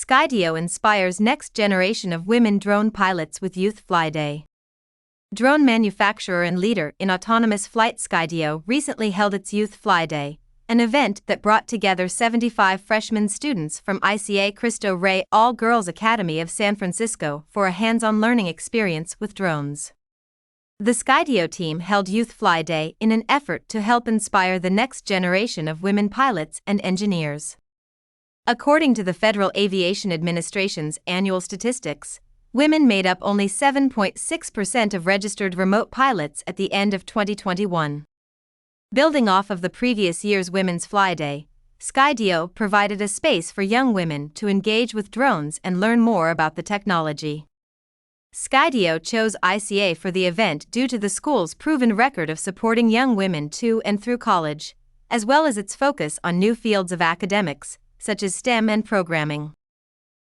Skydio inspires next generation of women drone pilots with Youth Fly Day. Drone manufacturer and leader in autonomous flight Skydio recently held its Youth Fly Day, an event that brought together 75 freshman students from ICA Cristo Rey All-Girls Academy of San Francisco for a hands-on learning experience with drones. The Skydio team held Youth Fly Day in an effort to help inspire the next generation of women pilots and engineers. According to the Federal Aviation Administration's annual statistics, women made up only 7.6% of registered remote pilots at the end of 2021. Building off of the previous year's Women's Fly Day, Skydio provided a space for young women to engage with drones and learn more about the technology. Skydio chose ICA for the event due to the school's proven record of supporting young women to and through college, as well as its focus on new fields of academics, such as STEM and programming.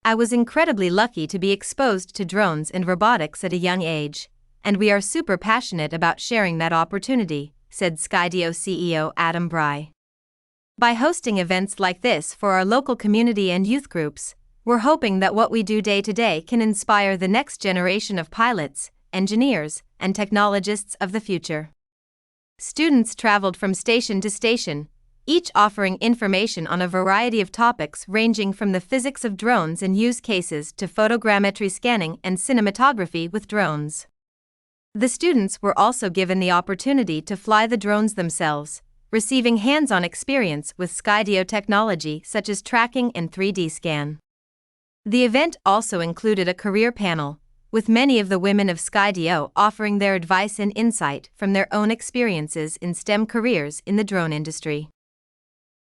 "I was incredibly lucky to be exposed to drones and robotics at a young age, and we are super passionate about sharing that opportunity," said Skydio CEO Adam Bry. "By hosting events like this for our local community and youth groups, we're hoping that what we do day to day can inspire the next generation of pilots, engineers, and technologists of the future." Students traveled from station to station, each offering information on a variety of topics ranging from the physics of drones and use cases to photogrammetry scanning and cinematography with drones. The students were also given the opportunity to fly the drones themselves, receiving hands-on experience with Skydio technology such as tracking and 3D scan. The event also included a career panel, with many of the women of Skydio offering their advice and insight from their own experiences in STEM careers in the drone industry.